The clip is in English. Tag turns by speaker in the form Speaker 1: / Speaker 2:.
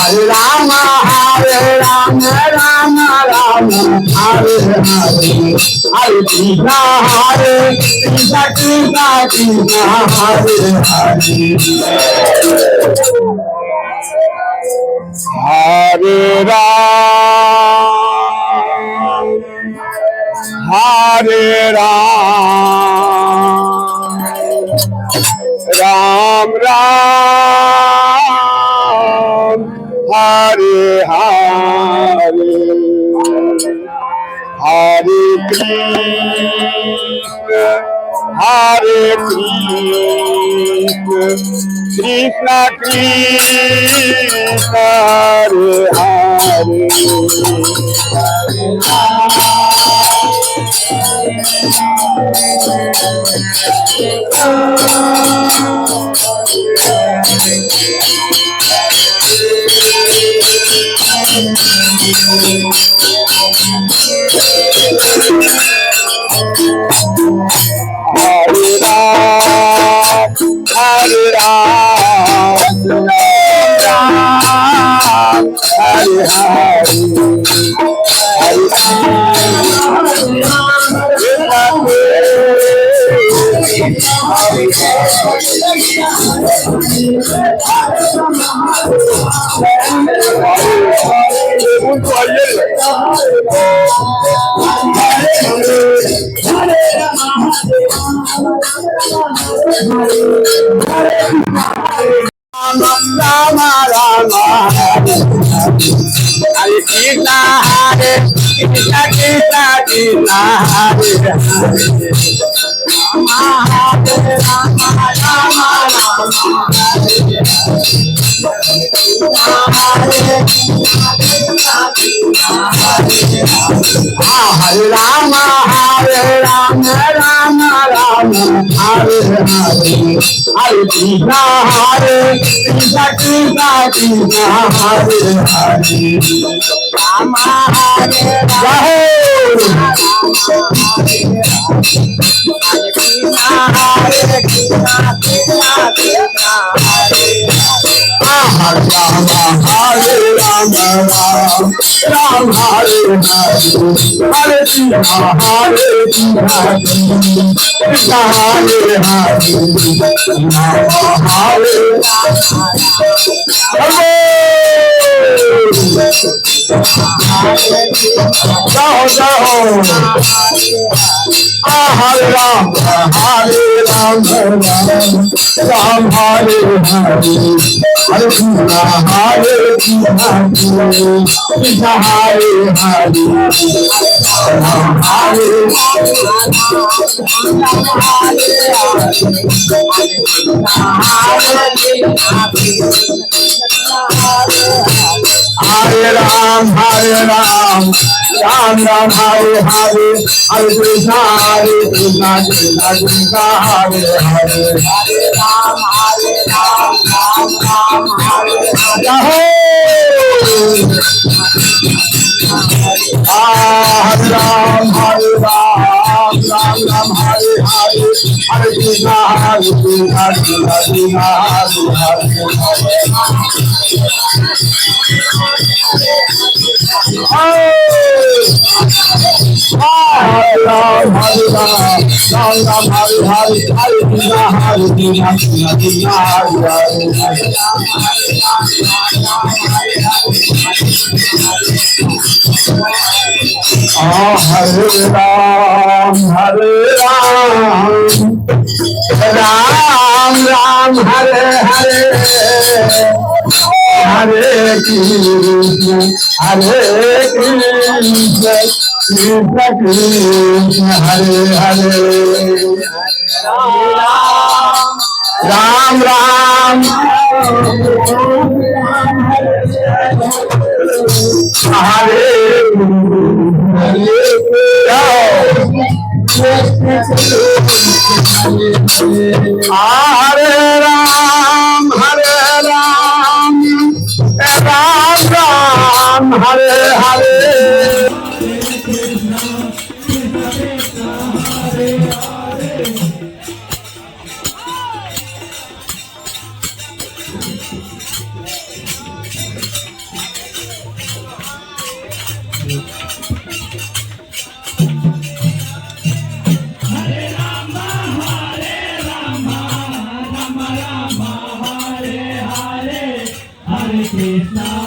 Speaker 1: Hare Rama, Hare Rama, Rama Rama, Hare Hare, Hare Krishna, Hare Krishna, Krishna Krishna, Hare Hare, Hare Ram, Hare Ram, Ram Ram, Hare Hare, Hare Krishna, Hare Krishna, Krishna Krishna, Hare Hare. Hare Ram, Hare Ram, Ram, Hare Hare, Hare Rama Rama, Hare Krishna, Hare Krishna, Krishna Krishna, Hare Hare, Hare Rama, Rama Rama, Hare Rama, Hare Rama, Rama Rama, Hare Hare, Hare Krishna, Hare Krishna, Krishna Krishna, Hare Hare, Rama Hare Rama, Hare Krishna, Hare Krishna, Krishna Krishna, Hare Hare Rama, Hare Rama, Ram Hare Hare, Hare Krishna, Hare Krishna, Krishna Hare Hare, Rama Hare Jao Jao, Hare Ram, Hare Ram, Ram Hare Hare, Hare Krishna, Hare Krishna, Krishna Hare Hare, Ram Hare Hare Ram, Hare Ram, Ram Ram Hare Hare, Hare Krishna, Hare Krishna, Krishna Krishna, Hare Hare, Hare Ram, Hare Ram, Ram Ram Hare Hare, Hare Ram, Hare Ram, Ram Ram Hare Hare, Hare Krishna, Hare Krishna, Krishna Krishna, Hare Hare. Hare Ram, Hare Ram, Ram Ram Hare Hare, Hare Krishna, Hare Krishna, Krishna Krishna, Hare Hare. Hare Ram, Hare Ram, Ram Ram Hare Hare, Hare Krishna, Hare Krishna, Krishna Krishna, Hare Hare, Ram Ram, Hare Hare Ram, Hare Ram, Ram Ram, Hare Hare.
Speaker 2: Krishna